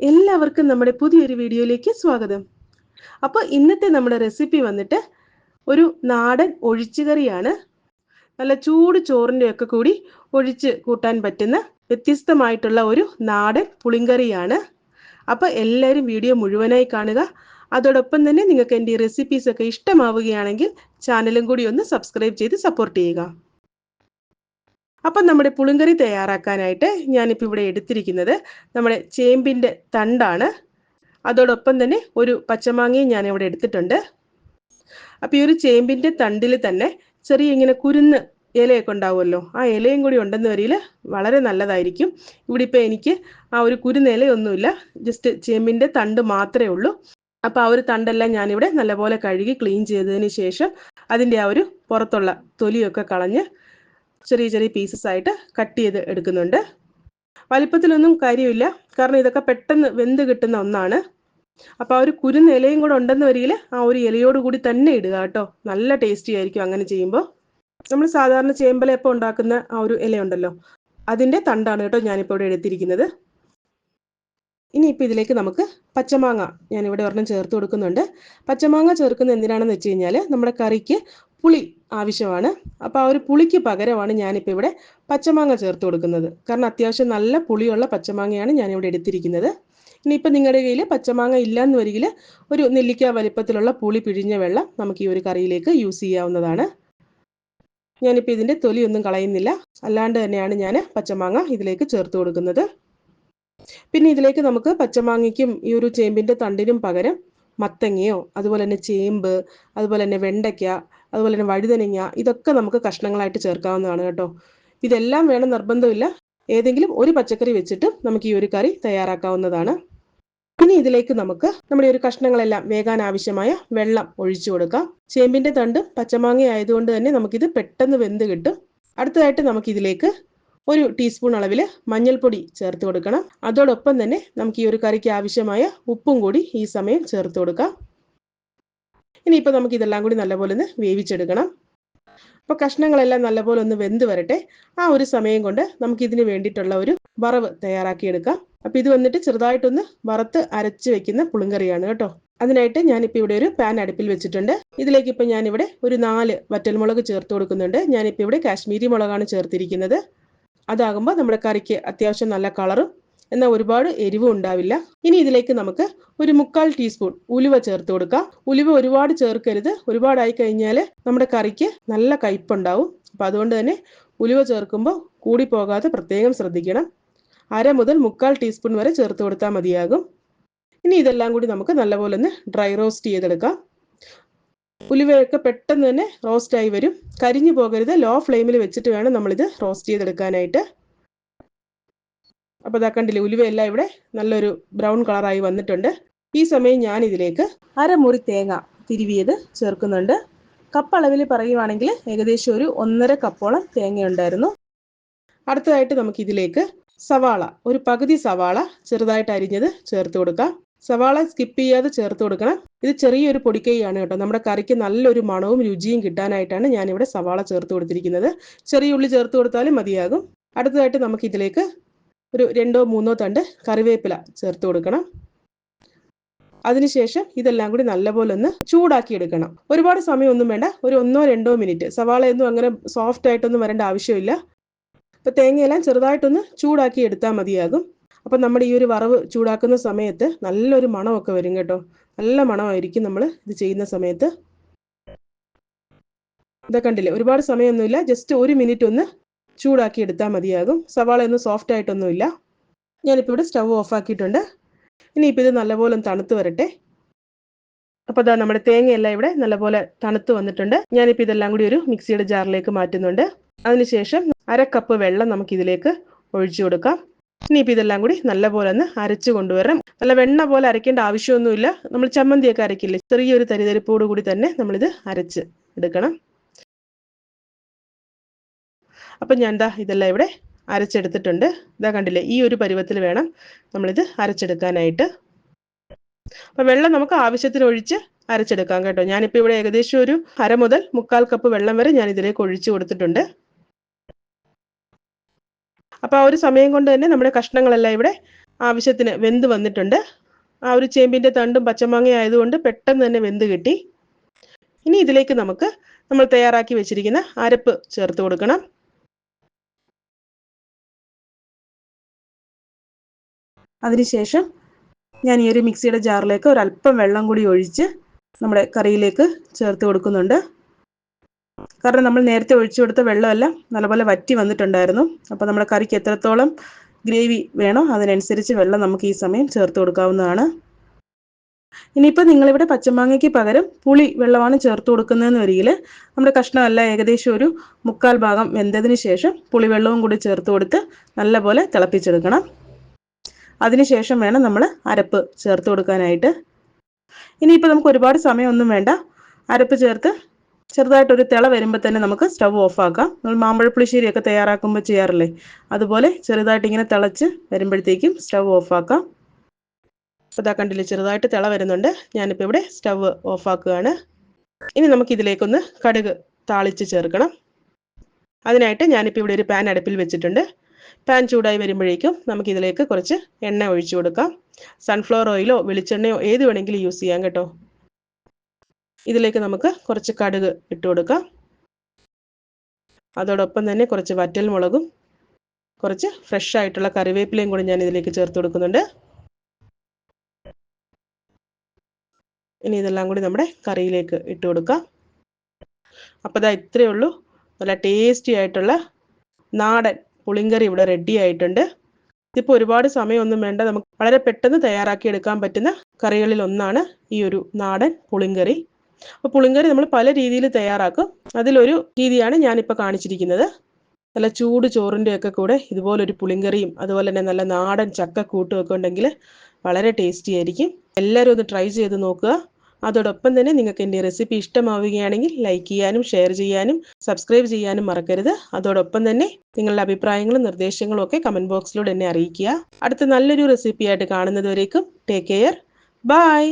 എല്ലാവർക്കും നമ്മുടെ പുതിയൊരു വീഡിയോയിലേക്ക് സ്വാഗതം. അപ്പോൾ ഇന്നത്തെ നമ്മുടെ റെസിപ്പി വന്നിട്ട് ഒരു നാടൻ ഒഴിച്ചുകറിയാണ്. നല്ല ചൂട് ചോറിൻ്റെ ഒക്കെ കൂടി ഒഴിച്ച് കൂട്ടാൻ പറ്റുന്ന വ്യത്യസ്തമായിട്ടുള്ള ഒരു നാടൻ പുളിങ്കറിയാണ്. അപ്പോൾ എല്ലാവരും വീഡിയോ മുഴുവനായി കാണുക. അതോടൊപ്പം തന്നെ നിങ്ങൾക്ക് എൻ്റെ ഈ റെസിപ്പീസ് ഒക്കെ ഇഷ്ടമാവുകയാണെങ്കിൽ ചാനലും കൂടി ഒന്ന് സബ്സ്ക്രൈബ് ചെയ്ത് സപ്പോർട്ട് ചെയ്യുക. അപ്പം നമ്മുടെ പുളിങ്കറി തയ്യാറാക്കാനായിട്ട് ഞാനിപ്പോൾ ഇവിടെ എടുത്തിരിക്കുന്നത് നമ്മുടെ ചേമ്പിൻ്റെ തണ്ടാണ്. അതോടൊപ്പം തന്നെ ഒരു പച്ചമാങ്ങയും ഞാനിവിടെ എടുത്തിട്ടുണ്ട്. അപ്പോൾ ഈ ഒരു ചേമ്പിൻ്റെ തണ്ടിൽ തന്നെ ചെറിയ ഇങ്ങനെ കുരുന്ന് ഇലയൊക്കെ ഉണ്ടാവുമല്ലോ, ആ ഇലയും കൂടി ഉണ്ടെന്ന് വരിയിൽ വളരെ നല്ലതായിരിക്കും. ഇവിടെ ഇപ്പോൾ എനിക്ക് ആ ഒരു കുരുന്ന് ഇലയൊന്നുമില്ല, ജസ്റ്റ് ചേമ്പിൻ്റെ തണ്ട് മാത്രമേ ഉള്ളൂ. അപ്പോൾ ആ ഒരു തണ്ടെല്ലാം ഞാനിവിടെ നല്ലപോലെ കഴുകി ക്ലീൻ ചെയ്തതിന് ശേഷം അതിൻ്റെ ആ ഒരു പുറത്തുള്ള തൊലിയൊക്കെ കളഞ്ഞ് ചെറിയ ചെറിയ പീസസ് ആയിട്ട് കട്ട് ചെയ്ത് എടുക്കുന്നുണ്ട്. വലിപ്പത്തിലൊന്നും കാര്യമില്ല, കാരണം ഇതൊക്കെ പെട്ടെന്ന് വെന്ത് കിട്ടുന്ന ഒന്നാണ്. അപ്പോൾ ആ ഒരു കുരുന്ന് ഇലയും കൂടെ ഉണ്ടെന്ന് വരികിൽ ആ ഒരു ഇലയോട് കൂടി തന്നെ ഇടുക കേട്ടോ. നല്ല ടേസ്റ്റി ആയിരിക്കും അങ്ങനെ ചെയ്യുമ്പോൾ. നമ്മൾ സാധാരണ ചേമ്പലയപ്പം ഉണ്ടാക്കുന്ന ആ ഒരു ഇലയുണ്ടല്ലോ, അതിൻ്റെ തണ്ടാണ് കേട്ടോ ഞാനിപ്പോൾ ഇവിടെ എടുത്തിരിക്കുന്നത്. ഇനിയിപ്പോൾ ഇതിലേക്ക് നമുക്ക് പച്ചമാങ്ങ ഞാനിവിടെ ഒരെണ്ണം ചേർത്ത് കൊടുക്കുന്നുണ്ട്. പച്ചമാങ്ങ ചേർക്കുന്നത് എന്തിനാണെന്ന് വെച്ച് കഴിഞ്ഞാൽ നമ്മുടെ കറിക്ക് പുളി ആവശ്യമാണ്. അപ്പോൾ ആ ഒരു പുളിക്ക് പകരമാണ് ഞാനിപ്പോൾ ഇവിടെ പച്ചമാങ്ങ ചേർത്ത് കൊടുക്കുന്നത്. കാരണം അത്യാവശ്യം നല്ല പുളിയുള്ള പച്ചമാങ്ങയാണ് ഞാനിവിടെ എടുത്തിരിക്കുന്നത്. ഇനിയിപ്പോൾ നിങ്ങളുടെ കയ്യിൽ പച്ചമാങ്ങ ഇല്ലയെന്ന് വരികിൽ ഒരു നെല്ലിക്ക വലിപ്പത്തിലുള്ള പുളി പിഴിഞ്ഞ വെള്ളം നമുക്ക് ഈ ഒരു കറിയിലേക്ക് യൂസ് ചെയ്യാവുന്നതാണ്. ഞാനിപ്പോൾ ഇതിൻ്റെ തൊലിയൊന്നും കളയുന്നില്ല, അല്ലാണ്ട് തന്നെയാണ് ഞാൻ പച്ചമാങ്ങ ഇതിലേക്ക് ചേർത്ത് കൊടുക്കുന്നത്. പിന്നെ ഇതിലേക്ക് നമുക്ക് പച്ചമാങ്ങയ്ക്കും ഈ ഒരു ചേമ്പിൻ്റെ തണ്ടിനും പകരം മത്തങ്ങയോ അതുപോലെ തന്നെ ചേമ്പ്, അതുപോലെ തന്നെ വെണ്ടയ്ക്ക, അതുപോലെ തന്നെ വഴുതനങ്ങ, ഇതൊക്കെ നമുക്ക് കഷ്ണങ്ങളായിട്ട് ചേർക്കാവുന്നതാണ് കേട്ടോ. ഇതെല്ലാം വേണം നിർബന്ധമില്ല, ഏതെങ്കിലും ഒരു പച്ചക്കറി വെച്ചിട്ട് നമുക്ക് ഈ ഒരു കറി തയ്യാറാക്കാവുന്നതാണ്. ഇനി ഇതിലേക്ക് നമുക്ക് നമ്മുടെ ഒരു കഷ്ണങ്ങളെല്ലാം വേകാൻ ആവശ്യമായ വെള്ളം ഒഴിച്ചു കൊടുക്കാം. ചേമ്പിൻ്റെ തണ്ടും പച്ചമാങ്ങ ആയതുകൊണ്ട് തന്നെ നമുക്കിത് പെട്ടെന്ന് വെന്ത് കിട്ടും. അടുത്തതായിട്ട് നമുക്കിതിലേക്ക് ഒരു ടീസ്പൂൺ അളവിൽ മഞ്ഞൾപ്പൊടി ചേർത്ത് കൊടുക്കണം. അതോടൊപ്പം തന്നെ നമുക്ക് ഈ ഒരു കറിക്ക് ആവശ്യമായ ഉപ്പും കൂടി ഈ സമയം ചേർത്ത് കൊടുക്കാം. ഇനിയിപ്പോൾ നമുക്ക് ഇതെല്ലാം കൂടി നല്ലപോലെ ഒന്ന് വേവിച്ചെടുക്കണം. അപ്പോൾ കഷ്ണങ്ങളെല്ലാം നല്ലപോലെ ഒന്ന് വെന്ത് വരട്ടെ. ആ ഒരു സമയം കൊണ്ട് നമുക്കിതിന് വേണ്ടിയിട്ടുള്ള ഒരു വറവ് തയ്യാറാക്കിയെടുക്കാം. അപ്പോൾ ഇത് വന്നിട്ട് ചെറുതായിട്ടൊന്ന് വറുത്ത് അരച്ച് വെക്കുന്ന പുളിങ്കറിയാണ് കേട്ടോ. അതിനായിട്ട് ഞാനിപ്പോൾ ഇവിടെ ഒരു പാൻ അടുപ്പിൽ വെച്ചിട്ടുണ്ട്. ഇതിലേക്ക് ഇപ്പോൾ ഞാനിവിടെ ഒരു 4 വറ്റൽമുളക് ചേർത്ത് കൊടുക്കുന്നുണ്ട്. ഞാനിപ്പോൾ ഇവിടെ കാശ്മീരി മുളകാണ് ചേർത്തിരിക്കുന്നത്. അതാകുമ്പോൾ നമ്മുടെ കറിക്ക് അത്യാവശ്യം നല്ല കളറും എന്നാൽ ഒരുപാട് എരിവും ഉണ്ടാവില്ല. ഇനി ഇതിലേക്ക് നമുക്ക് ഒരു 1/4 ടീസ്പൂൺ ഉലുവ ചേർത്ത് കൊടുക്കാം. ഉലുവ ഒരുപാട് ചേർക്കരുത്, ഒരുപാടായി കഴിഞ്ഞാൽ നമ്മുടെ കറിക്ക് നല്ല കയ്പുണ്ടാവും. അപ്പോൾ അതുകൊണ്ട് തന്നെ ഉലുവ ചേർക്കുമ്പോൾ കൂടി പോകാതെ പ്രത്യേകം ശ്രദ്ധിക്കണം. 1/2 മുതൽ 1/4 ടീസ്പൂൺ വരെ ചേർത്ത് കൊടുത്താൽ മതിയാകും. ഇനി ഇതെല്ലാം കൂടി നമുക്ക് നല്ലപോലെ ഒന്ന് ഡ്രൈ റോസ്റ്റ് ചെയ്തെടുക്കാം. ഉലുവയൊക്കെ പെട്ടെന്ന് തന്നെ റോസ്റ്റായി വരും, കരിഞ്ഞു പോകരുത്. ലോ ഫ്ലെയിമിൽ വെച്ചിട്ട് വേണം നമ്മളിത് റോസ്റ്റ് ചെയ്തെടുക്കാനായിട്ട്. അപ്പോൾ ഇതാ കണ്ടില്ലേ, ഉലുവയെല്ലാം ഇവിടെ നല്ലൊരു ബ്രൗൺ കളറായി വന്നിട്ടുണ്ട്. ഈ സമയം ഞാൻ ഇതിലേക്ക് 1/2 മുറി തേങ്ങ തിരുവിയത് ചേർക്കുന്നുണ്ട്. കപ്പ് അളവിൽ പറയുവാണെങ്കിൽ ഏകദേശം ഒരു 1.5 കപ്പോളം തേങ്ങ ഉണ്ടായിരുന്നു. അടുത്തതായിട്ട് നമുക്കിതിലേക്ക് സവാള, ഒരു പകുതി സവാള ചെറുതായിട്ട് അരിഞ്ഞത് ചേർത്ത് കൊടുക്കാം. സവാള സ്കിപ്പ് ചെയ്യാതെ ചേർത്ത് കൊടുക്കണം. ഇത് ചെറിയൊരു പൊടിക്കൈയാണ് കേട്ടോ. നമ്മുടെ കറിക്ക് നല്ലൊരു മണവും രുചിയും കിട്ടാനായിട്ടാണ് ഞാനിവിടെ സവാള ചേർത്ത് കൊടുത്തിരിക്കുന്നത്. ചെറിയ ഉള്ളി ചേർത്ത് കൊടുത്താലും മതിയാകും. അടുത്തതായിട്ട് നമുക്കിതിലേക്ക് ഒരു 2-3 തണ്ട് കറിവേപ്പില ചേർത്ത് കൊടുക്കണം. അതിനുശേഷം ഇതെല്ലാം കൂടി നല്ലപോലെ ഒന്ന് ചൂടാക്കി എടുക്കണം. ഒരുപാട് സമയമൊന്നും വേണ്ട, ഒരു 1-2 മിനിറ്റ്. സവാളയൊന്നും അങ്ങനെ സോഫ്റ്റ് ആയിട്ടൊന്നും വരേണ്ട ആവശ്യമില്ല. അപ്പോൾ തേങ്ങയെല്ലാം ചെറുതായിട്ടൊന്ന് ചൂടാക്കി എടുത്താൽ മതിയാകും. അപ്പം നമ്മുടെ ഈ ഒരു വറവ് ചൂടാക്കുന്ന സമയത്ത് നല്ലൊരു മണമൊക്കെ വരും കേട്ടോ. നല്ല മണമായിരിക്കും നമ്മൾ ഇത് ചെയ്യുന്ന സമയത്ത്. ഇതൊക്കെ കണ്ടില്ലേ, ഒരുപാട് സമയമൊന്നുമില്ല, ജസ്റ്റ് 1 മിനിറ്റ് ഒന്ന് ചൂടാക്കി എടുത്താൽ മതിയാകും. സവാളയൊന്നും സോഫ്റ്റ് ആയിട്ടൊന്നുമില്ല. ഞാനിപ്പോൾ ഇവിടെ സ്റ്റവ് ഓഫാക്കിയിട്ടുണ്ട്. ഇനിയിപ്പോൾ ഇത് നല്ലപോലെ ഒന്ന് തണുത്ത് വരട്ടെ. അപ്പോൾ അതാ നമ്മുടെ തേങ്ങയെല്ലാം ഇവിടെ നല്ലപോലെ തണുത്ത് വന്നിട്ടുണ്ട്. ഞാനിപ്പോൾ ഇതെല്ലാം കൂടി ഒരു മിക്സിയുടെ ജാറിലേക്ക് മാറ്റുന്നുണ്ട്. അതിനുശേഷം 1/2 കപ്പ് വെള്ളം നമുക്കിതിലേക്ക് ഒഴിച്ചു കൊടുക്കാം. ഇനിയിപ്പോൾ ഇതെല്ലാം കൂടി നല്ലപോലെ ഒന്ന് അരച്ച് കൊണ്ടുവരണം. നല്ല വെണ്ണ പോലെ അരയ്ക്കേണ്ട ആവശ്യമൊന്നുമില്ല. നമ്മൾ ചമ്മന്തിയൊക്കെ അരയ്ക്കില്ലേ, ചെറിയൊരു തരിതരിപ്പോട് കൂടി തന്നെ നമ്മളിത് അരച്ച് എടുക്കണം. അപ്പം ഞാൻ ഇതെല്ലാം ഇവിടെ അരച്ചെടുത്തിട്ടുണ്ട്. ഇതാ കണ്ടില്ലേ, ഈ ഒരു പരുവത്തിൽ വേണം നമ്മളിത് അരച്ചെടുക്കാനായിട്ട്. അപ്പം വെള്ളം നമുക്ക് ആവശ്യത്തിന് ഒഴിച്ച് അരച്ചെടുക്കാം കേട്ടോ. ഞാനിപ്പോൾ ഇവിടെ ഏകദേശം ഒരു 1/2 മുതൽ 1/4 കപ്പ് വെള്ളം വരെ ഞാൻ ഇതിലേക്ക് ഒഴിച്ചു കൊടുത്തിട്ടുണ്ട്. അപ്പോൾ ആ ഒരു സമയം കൊണ്ട് തന്നെ നമ്മുടെ കഷ്ണങ്ങളെല്ലാം ഇവിടെ ആവശ്യത്തിന് വെന്ത് വന്നിട്ടുണ്ട്. ആ ഒരു ചേമ്പിൻ്റെ തണ്ടും പച്ചമാങ്ങ ആയതുകൊണ്ട് പെട്ടെന്ന് തന്നെ വെന്ത് കിട്ടി. ഇനി ഇതിലേക്ക് നമുക്ക് നമ്മൾ തയ്യാറാക്കി വെച്ചിരിക്കുന്ന അരപ്പ് ചേർത്ത് കൊടുക്കണം. അതിനുശേഷം ഞാൻ ഈ ഒരു മിക്സിയുടെ ജാറിലേക്ക് ഒരല്പം വെള്ളം കൂടി ഒഴിച്ച് നമ്മുടെ കറിയിലേക്ക് ചേർത്ത് കൊടുക്കുന്നുണ്ട്. കാരണം നമ്മൾ നേരത്തെ ഒഴിച്ചു കൊടുത്ത വെള്ളമെല്ലാം നല്ലപോലെ വറ്റി വന്നിട്ടുണ്ടായിരുന്നു. അപ്പോൾ നമ്മുടെ കറിക്ക് എത്രത്തോളം ഗ്രേവി വേണോ അതിനനുസരിച്ച് വെള്ളം നമുക്ക് ഈ സമയം ചേർത്ത് കൊടുക്കാവുന്നതാണ്. ഇനിയിപ്പോൾ നിങ്ങളിവിടെ പച്ചമാങ്ങയ്ക്ക് പകരം പുളി വെള്ളമാണ് ചേർത്ത് കൊടുക്കുന്നതെന്ന് വരികിൽ നമ്മുടെ കഷ്ണമെല്ലാം ഏകദേശം ഒരു 1/4 ഭാഗം വെന്തതിന് ശേഷം പുളിവെള്ളവും കൂടി ചേർത്ത് കൊടുത്ത് നല്ലപോലെ തിളപ്പിച്ചെടുക്കണം. അതിനുശേഷം വേണം നമ്മൾ അരപ്പ് ചേർത്ത് കൊടുക്കാനായിട്ട്. ഇനിയിപ്പോൾ നമുക്ക് ഒരുപാട് സമയമൊന്നും വേണ്ട. അരപ്പ് ചേർത്ത് ചെറുതായിട്ടൊരു തിള വരുമ്പോൾ തന്നെ നമുക്ക് സ്റ്റവ് ഓഫാക്കാം. നമ്മൾ മാമ്പഴപ്പുളിശ്ശേരിയൊക്കെ തയ്യാറാക്കുമ്പോൾ ചെയ്യാറില്ലേ, അതുപോലെ ചെറുതായിട്ട് ഇങ്ങനെ തിളച്ച് വരുമ്പോഴത്തേക്കും സ്റ്റവ് ഓഫാക്കാം. അപ്പോൾ ഇതാ കണ്ടില്ലേ, ചെറുതായിട്ട് തിള വരുന്നുണ്ട്. ഞാനിപ്പോൾ ഇവിടെ സ്റ്റവ് ഓഫാക്കുകയാണ്. ഇനി നമുക്കിതിലേക്കൊന്ന് കടുക് താളിച്ച് ചേർക്കണം. അതിനായിട്ട് ഞാനിപ്പോൾ ഇവിടെ ഒരു പാൻ അടുപ്പിൽ വെച്ചിട്ടുണ്ട്. പാൻ ചൂടായി വരുമ്പോഴേക്കും നമുക്കിതിലേക്ക് കുറച്ച് എണ്ണ ഒഴിച്ചു കൊടുക്കാം. സൺഫ്ലവർ ഓയിലോ വെളിച്ചെണ്ണയോ ഏത് വേണമെങ്കിലും യൂസ് ചെയ്യാം കേട്ടോ. ഇതിലേക്ക് നമുക്ക് കുറച്ച് കടുക് ഇട്ട് കൊടുക്കാം. അതോടൊപ്പം തന്നെ കുറച്ച് വറ്റൽ മുളകും കുറച്ച് ഫ്രഷ് ആയിട്ടുള്ള കറിവേപ്പിലയും കൂടി ഞാൻ ഇതിലേക്ക് ചേർത്ത് കൊടുക്കുന്നുണ്ട്. ഇനി ഇതെല്ലാം കൂടി നമ്മുടെ കറിയിലേക്ക് ഇട്ട് കൊടുക്കാം. അപ്പോൾ ഇതാ ഇത്രയേ ഉള്ളൂ. നല്ല ടേസ്റ്റി ആയിട്ടുള്ള നാടൻ പുളിങ്കറി ഇവിടെ റെഡി ആയിട്ടുണ്ട്. ഇതിപ്പോൾ ഒരുപാട് സമയമൊന്നും വേണ്ട, നമുക്ക് വളരെ പെട്ടെന്ന് തയ്യാറാക്കി എടുക്കാൻ പറ്റുന്ന കറികളിൽ ഒന്നാണ് ഈ ഒരു നാടൻ പുളിങ്കറി. അപ്പോൾ പുളിങ്കറി നമ്മൾ പല രീതിയിൽ തയ്യാറാക്കും. അതിലൊരു രീതിയാണ് ഞാനിപ്പോൾ കാണിച്ചിരിക്കുന്നത്. നല്ല ചൂട് ചോറിൻ്റെ ഒക്കെ കൂടെ ഇതുപോലൊരു പുളിങ്കറിയും അതുപോലെ തന്നെ നല്ല നാടൻ ചക്ക കൂട്ടും ഒക്കെ ഉണ്ടെങ്കിൽ വളരെ ടേസ്റ്റി ആയിരിക്കും. എല്ലാവരും ഒന്ന് ട്രൈ ചെയ്ത് നോക്കുക. അതോടൊപ്പം തന്നെ നിങ്ങൾക്ക് എൻ്റെ റെസിപ്പി ഇഷ്ടമാവുകയാണെങ്കിൽ ലൈക്ക് ചെയ്യാനും ഷെയർ ചെയ്യാനും സബ്സ്ക്രൈബ് ചെയ്യാനും മറക്കരുത്. അതോടൊപ്പം തന്നെ നിങ്ങളുടെ അഭിപ്രായങ്ങളും നിർദ്ദേശങ്ങളും ഒക്കെ കമൻറ്റ് ബോക്സിലൂടെ എന്നെ അറിയിക്കുക. അടുത്ത നല്ലൊരു റെസിപ്പിയായിട്ട് കാണുന്നത് വരേക്കും ടേക്ക് കെയർ. ബൈ.